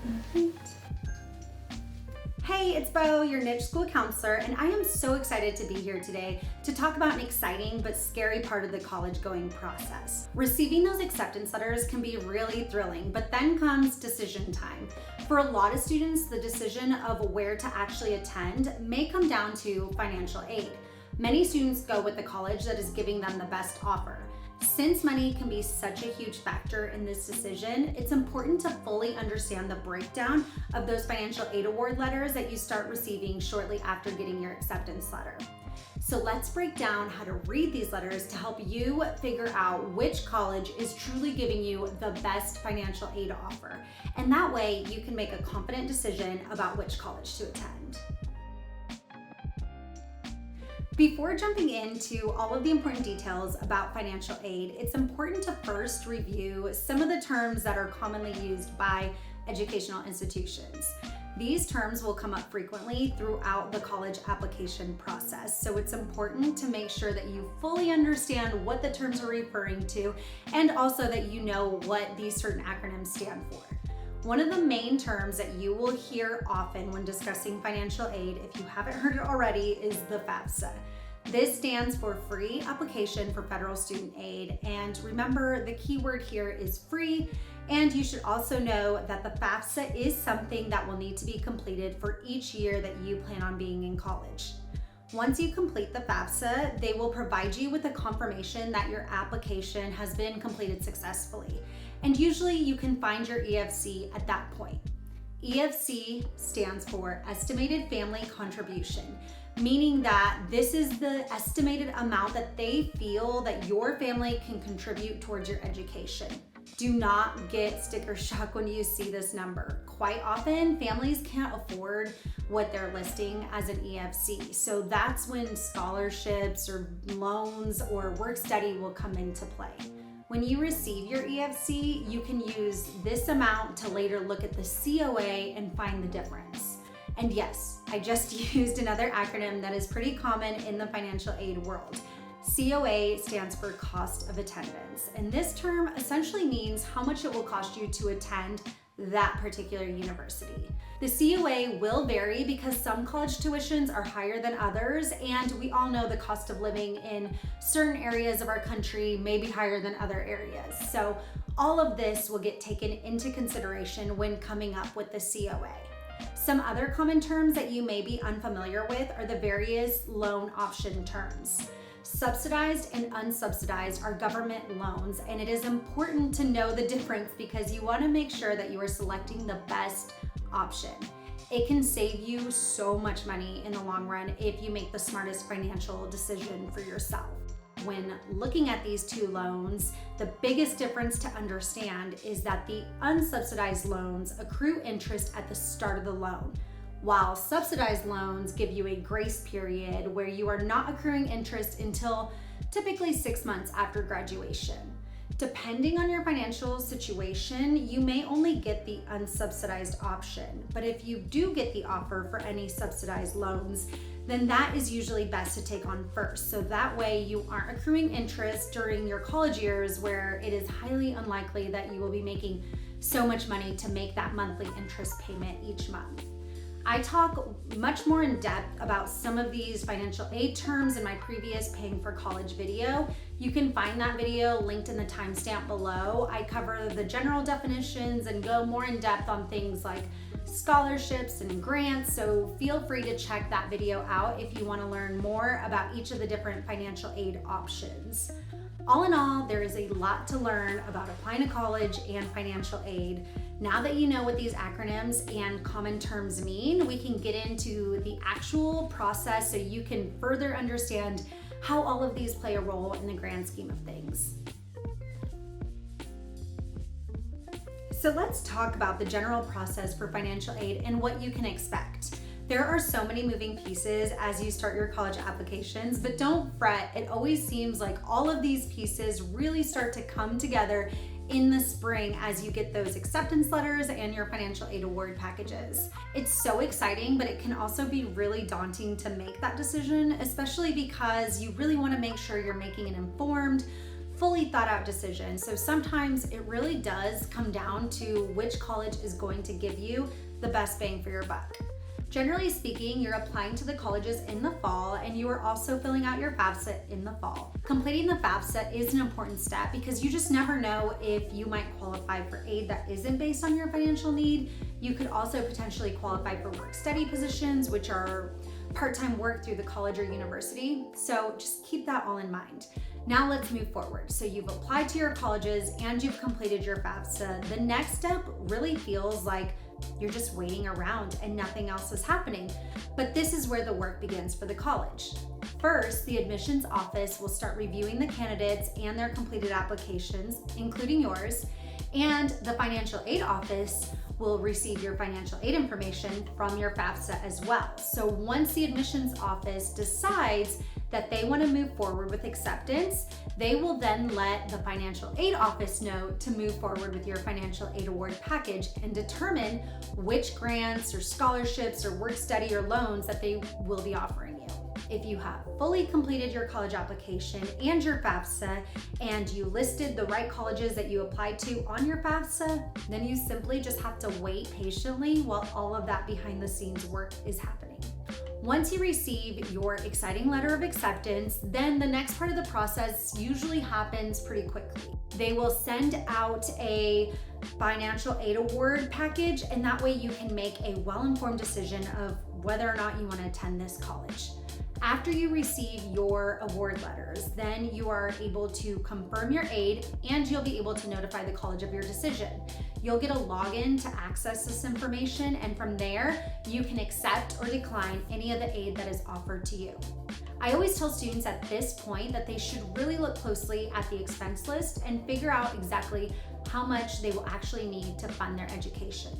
Alright. Hey, it's Bo, your niche school counselor, and I am so excited to be here today to talk about an exciting but scary part of the college going process. Receiving those acceptance letters can be really thrilling, but then comes decision time. For a lot of students, the decision of where to actually attend may come down to financial aid. Many students go with the college that is giving them the best offer. Since money can be such a huge factor in this decision, it's important to fully understand the breakdown of those financial aid award letters that you start receiving shortly after getting your acceptance letter. So let's break down how to read these letters to help you figure out which college is truly giving you the best financial aid offer. And that way you can make a confident decision about which college to attend. Before jumping into all of the important details about financial aid, it's important to first review some of the terms that are commonly used by educational institutions. These terms will come up frequently throughout the college application process, so it's important to make sure that you fully understand what the terms are referring to and also that you know what these certain acronyms stand for. One of the main terms that you will hear often when discussing financial aid, if you haven't heard it already, is the FAFSA. This stands for Free Application for Federal Student Aid, and remember the key word here is free, and you should also know that the FAFSA is something that will need to be completed for each year that you plan on being in college. Once you complete the FAFSA, they will provide you with a confirmation that your application has been completed successfully. And usually you can find your EFC at that point. EFC stands for Estimated Family Contribution, meaning that this is the estimated amount that they feel that your family can contribute towards your education. Do not get sticker shock when you see this number. Quite often, families can't afford what they're listing as an EFC. So that's when scholarships or loans or work study will come into play. When you receive your EFC, you can use this amount to later look at the COA and find the difference. And yes, I just used another acronym that is pretty common in the financial aid world. COA stands for cost of attendance, and this term essentially means how much it will cost you to attend that particular university. The COA will vary because some college tuitions are higher than others, and we all know the cost of living in certain areas of our country may be higher than other areas. So all of this will get taken into consideration when coming up with the COA. Some other common terms that you may be unfamiliar with are the various loan option terms. Subsidized and unsubsidized are government loans, and it is important to know the difference because you want to make sure that you are selecting the best option. It can save you so much money in the long run if you make the smartest financial decision for yourself. When looking at these two loans, the biggest difference to understand is that the unsubsidized loans accrue interest at the start of the loan, while subsidized loans give you a grace period where you are not accruing interest until typically 6 months after graduation. Depending on your financial situation, you may only get the unsubsidized option, but if you do get the offer for any subsidized loans, then that is usually best to take on first. So that way you aren't accruing interest during your college years where it is highly unlikely that you will be making so much money to make that monthly interest payment each month. I talk much more in depth about some of these financial aid terms in my previous Paying for College video. You can find that video linked in the timestamp below. I cover the general definitions and go more in depth on things like scholarships and grants, so feel free to check that video out if you want to learn more about each of the different financial aid options. All in all, there is a lot to learn about applying to college and financial aid. Now that you know what these acronyms and common terms mean, we can get into the actual process so you can further understand how all of these play a role in the grand scheme of things. So let's talk about the general process for financial aid and what you can expect. There are so many moving pieces as you start your college applications, but don't fret. It always seems like all of these pieces really start to come together in the spring as you get those acceptance letters and your financial aid award packages. It's so exciting, but it can also be really daunting to make that decision, especially because you really want to make sure you're making an informed, fully thought out decision. So sometimes it really does come down to which college is going to give you the best bang for your buck. Generally speaking, you're applying to the colleges in the fall, and you are also filling out your FAFSA in the fall. Completing the FAFSA is an important step because you just never know if you might qualify for aid that isn't based on your financial need. You could also potentially qualify for work-study positions, which are part-time work through the college or university. So just keep that all in mind. Now let's move forward. So you've applied to your colleges and you've completed your FAFSA. The next step really feels like you're just waiting around and nothing else is happening. But this is where the work begins for the college. First, the admissions office will start reviewing the candidates and their completed applications, including yours, and the financial aid office will receive your financial aid information from your FAFSA as well. So once the admissions office decides that they want to move forward with acceptance, they will then let the financial aid office know to move forward with your financial aid award package and determine which grants or scholarships or work study or loans that they will be offering you. If you have fully completed your college application and your FAFSA and you listed the right colleges that you applied to on your FAFSA, then you simply just have to wait patiently while all of that behind the scenes work is happening. Once you receive your exciting letter of acceptance, then the next part of the process usually happens pretty quickly. They will send out a financial aid award package, and that way you can make a well-informed decision of whether or not you want to attend this college. After you receive your award letters, then you are able to confirm your aid and you'll be able to notify the college of your decision. You'll get a login to access this information, and from there, you can accept or decline any of the aid that is offered to you. I always tell students at this point that they should really look closely at the expense list and figure out exactly how much they will actually need to fund their education.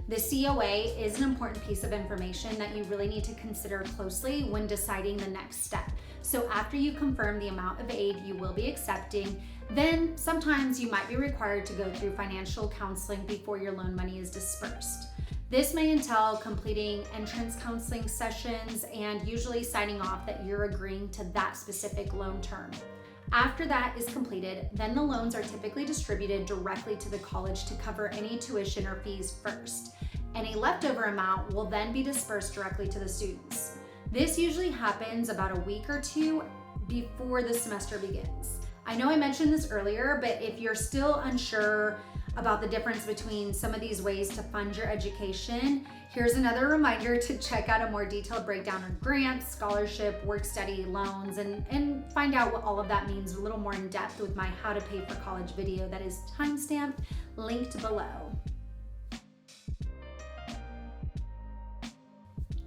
The COA is an important piece of information that you really need to consider closely when deciding the next step. So after you confirm the amount of aid you will be accepting, then sometimes you might be required to go through financial counseling before your loan money is dispersed. This may entail completing entrance counseling sessions and usually signing off that you're agreeing to that specific loan term. After that is completed, then the loans are typically distributed directly to the college to cover any tuition or fees first. Any leftover amount will then be dispersed directly to the students. This usually happens about a week or two before the semester begins. I know I mentioned this earlier, but if you're still unsure about the difference between some of these ways to fund your education, here's another reminder to check out a more detailed breakdown of grants, scholarship, work study, loans, and find out what all of that means a little more in depth with my How to Pay for College video that is timestamped, linked below.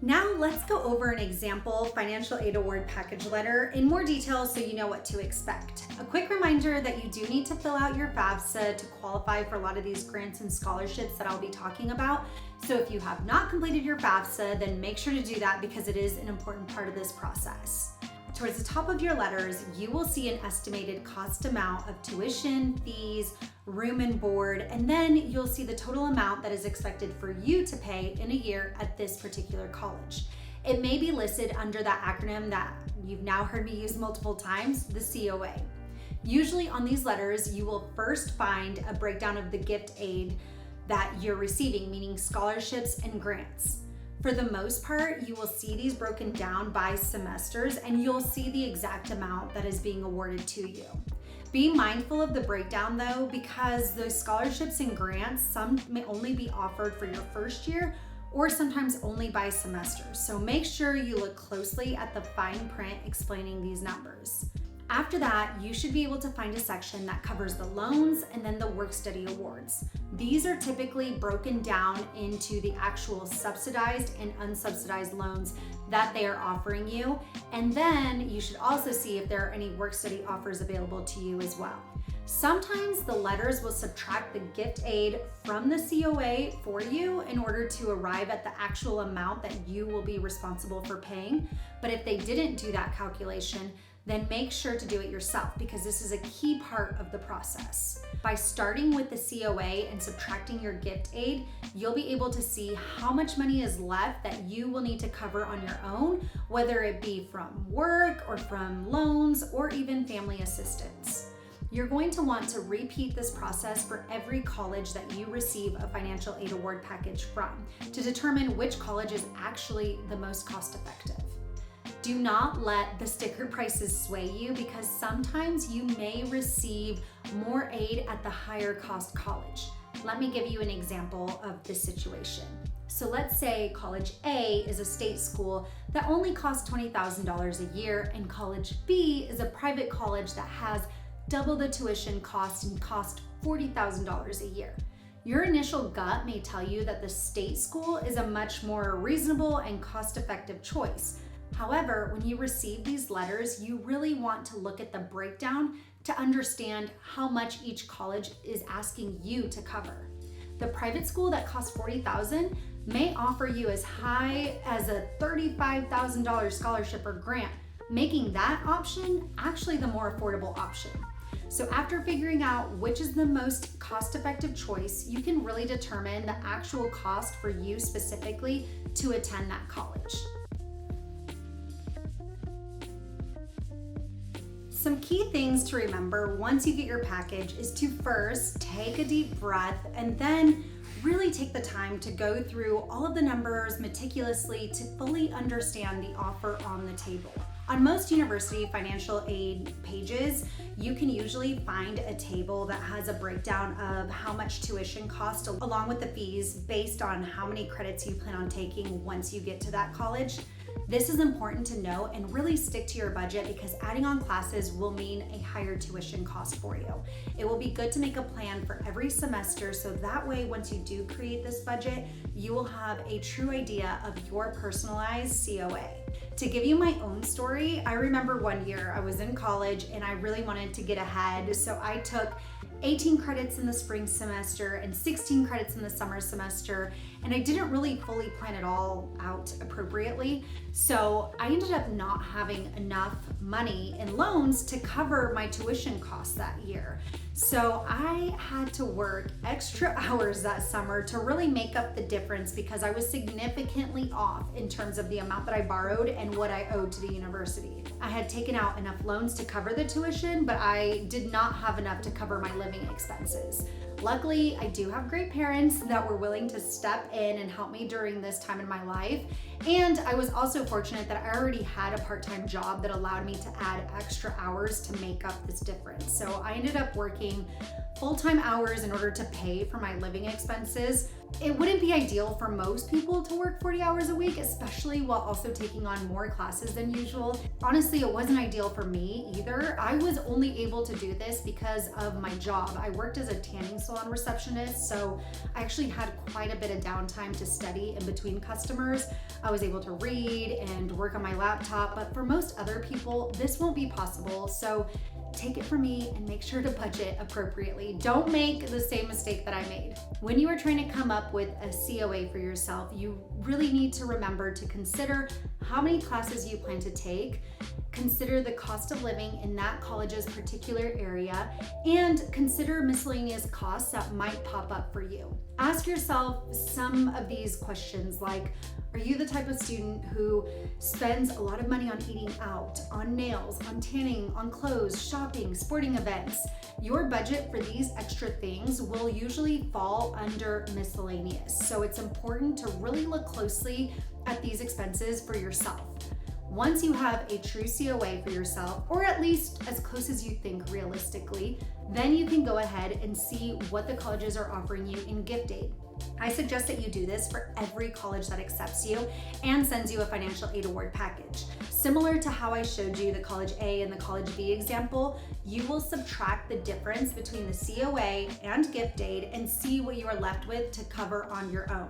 Now let's go over an example financial aid award package letter in more detail so you know what to expect. A quick reminder that you do need to fill out your FAFSA to qualify for a lot of these grants and scholarships that I'll be talking about. So if you have not completed your FAFSA, then make sure to do that because it is an important part of this process. Towards the top of your letters, you will see an estimated cost amount of tuition, fees, room and board, and then you'll see the total amount that is expected for you to pay in a year at this particular college. It may be listed under that acronym that you've now heard me use multiple times, the COA. Usually on these letters, you will first find a breakdown of the gift aid that you're receiving, meaning scholarships and grants. For the most part, you will see these broken down by semesters and you'll see the exact amount that is being awarded to you. Be mindful of the breakdown though, because those scholarships and grants, some may only be offered for your first year or sometimes only by semester. So make sure you look closely at the fine print explaining these numbers. After that, you should be able to find a section that covers the loans and then the work study awards. These are typically broken down into the actual subsidized and unsubsidized loans that they are offering you. And then you should also see if there are any work study offers available to you as well. Sometimes the letters will subtract the gift aid from the COA for you in order to arrive at the actual amount that you will be responsible for paying. But if they didn't do that calculation, then make sure to do it yourself because this is a key part of the process. By starting with the COA and subtracting your gift aid, you'll be able to see how much money is left that you will need to cover on your own, whether it be from work or from loans or even family assistance. You're going to want to repeat this process for every college that you receive a financial aid award package from to determine which college is actually the most cost effective. Do not let the sticker prices sway you, because sometimes you may receive more aid at the higher cost college. Let me give you an example of this situation. So let's say College A is a state school that only costs $20,000 a year, and College B is a private college that has double the tuition cost and cost $40,000 a year. Your initial gut may tell you that the state school is a much more reasonable and cost-effective choice. However, when you receive these letters, you really want to look at the breakdown to understand how much each college is asking you to cover. The private school that costs $40,000 may offer you as high as a $35,000 scholarship or grant, making that option actually the more affordable option. So after figuring out which is the most cost-effective choice, you can really determine the actual cost for you specifically to attend that college. Some key things to remember once you get your package is to first take a deep breath and then really take the time to go through all of the numbers meticulously to fully understand the offer on the table. On most university financial aid pages, you can usually find a table that has a breakdown of how much tuition costs along with the fees based on how many credits you plan on taking once you get to that college. This is important to know and really stick to your budget, because adding on classes will mean a higher tuition cost for you. It will be good to make a plan for every semester, so that way once you do create this budget, you will have a true idea of your personalized COA. To give you my own story, I remember one year I was in college and I really wanted to get ahead, so I took 18 credits in the spring semester and 16 credits in the summer semester, and I didn't really fully plan it all out appropriately. So I ended up not having enough money in loans to cover my tuition costs that year. So I had to work extra hours that summer to really make up the difference, because I was significantly off in terms of the amount that I borrowed and what I owed to the university. I had taken out enough loans to cover the tuition, but I did not have enough to cover my living expenses. Luckily, I do have great parents that were willing to step in and help me during this time in my life. And I was also fortunate that I already had a part-time job that allowed me to add extra hours to make up this difference. So I ended up working full-time hours in order to pay for my living expenses. It wouldn't be ideal for most people to work 40 hours a week, especially while also taking on more classes than usual. Honestly, it wasn't ideal for me either. I was only able to do this because of my job. I worked as a tanning salon receptionist, so I actually had quite a bit of downtime to study in between customers. I was able to read and work on my laptop, but for most other people, this won't be possible. So take it from me and make sure to budget appropriately. Don't make the same mistake that I made. When you are trying to come up with a COA for yourself, you really need to remember to consider how many classes you plan to take, consider the cost of living in that college's particular area, and consider miscellaneous costs that might pop up for you. Ask yourself some of these questions like, are you the type of student who spends a lot of money on eating out, on nails, on tanning, on clothes, shopping, sporting events? Your budget for these extra things will usually fall under miscellaneous. So it's important to really look closely at these expenses for yourself. Once you have a true COA for yourself, or at least as close as you think realistically, then you can go ahead and see what the colleges are offering you in gift aid. I suggest that you do this for every college that accepts you and sends you a financial aid award package. Similar to how I showed you the College A and the College B example, you will subtract the difference between the COA and gift aid and see what you are left with to cover on your own.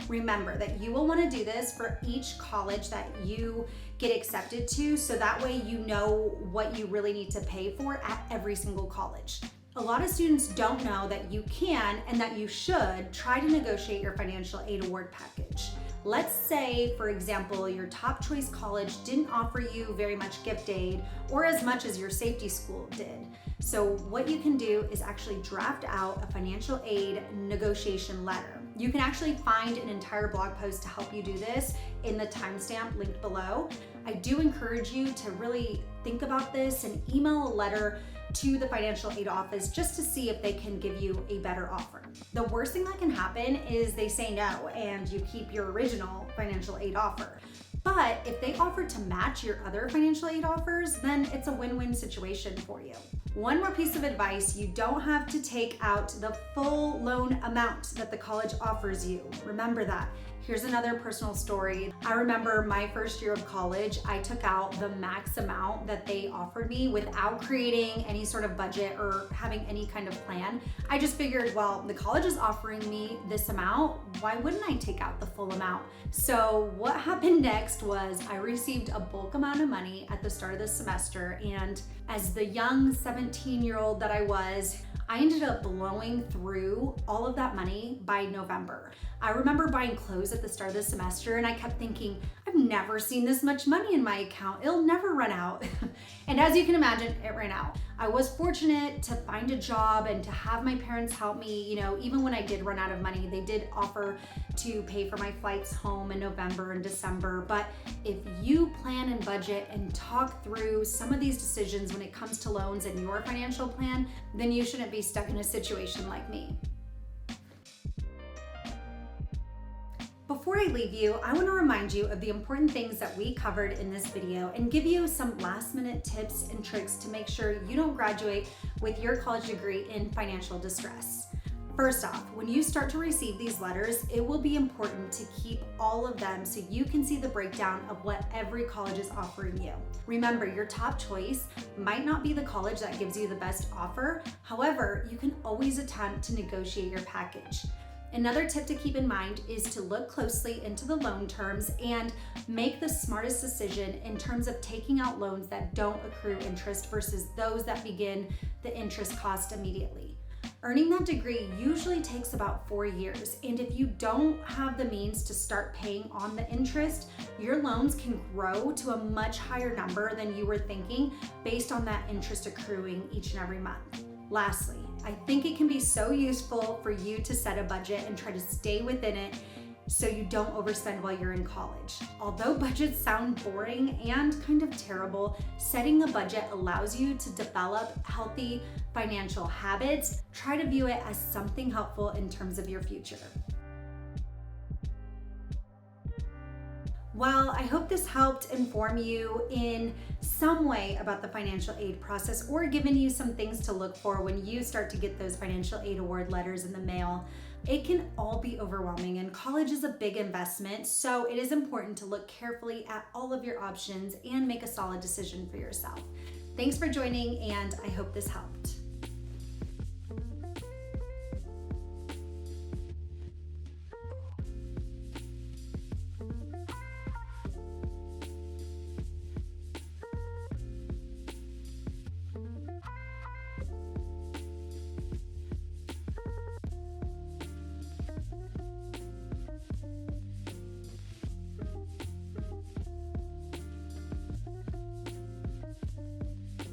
Remember that you will want to do this for each college that you get accepted to, so that way you know what you really need to pay for at every single college. A lot of students don't know that you can and that you should try to negotiate your financial aid award package. Let's say, for example, your top choice college didn't offer you very much gift aid or as much as your safety school did. So what you can do is actually draft out a financial aid negotiation letter. You can actually find an entire blog post to help you do this in the timestamp linked below. I do encourage you to really think about this and email a letter to the financial aid office just to see if they can give you a better offer. The worst thing that can happen is they say no and you keep your original financial aid offer. But if they offer to match your other financial aid offers, then it's a win-win situation for you. One more piece of advice: you don't have to take out the full loan amount that the college offers you. Remember that. Here's another personal story. I remember my first year of college, I took out the max amount that they offered me without creating any sort of budget or having any kind of plan. I just figured, well, the college is offering me this amount, why wouldn't I take out the full amount? So what happened next was I received a bulk amount of money at the start of the semester, and as the young 17-year-old that I was, I ended up blowing through all of that money by November. I remember buying clothes at the start of the semester and I kept thinking, I've never seen this much money in my account. It'll never run out. And as you can imagine, it ran out. I was fortunate to find a job and to have my parents help me. Even when I did run out of money, they did offer to pay for my flights home in November and December. But if you plan and budget and talk through some of these decisions when it comes to loans and your financial plan, then you shouldn't be stuck in a situation like me. Before I leave you, I want to remind you of the important things that we covered in this video and give you some last-minute tips and tricks to make sure you don't graduate with your college degree in financial distress. First off, when you start to receive these letters, it will be important to keep all of them so you can see the breakdown of what every college is offering you. Remember, your top choice might not be the college that gives you the best offer. However, you can always attempt to negotiate your package. Another tip to keep in mind is to look closely into the loan terms and make the smartest decision in terms of taking out loans that don't accrue interest versus those that begin the interest cost immediately. Earning that degree usually takes about 4 years, and if you don't have the means to start paying on the interest, your loans can grow to a much higher number than you were thinking based on that interest accruing each and every month. Lastly, I think it can be so useful for you to set a budget and try to stay within it so you don't overspend while you're in college. Although budgets sound boring and kind of terrible, setting a budget allows you to develop healthy financial habits. Try to view it as something helpful in terms of your future. Well, I hope this helped inform you in some way about the financial aid process or given you some things to look for when you start to get those financial aid award letters in the mail. It can all be overwhelming, and college is a big investment, so it is important to look carefully at all of your options and make a solid decision for yourself. Thanks for joining, and I hope this helped.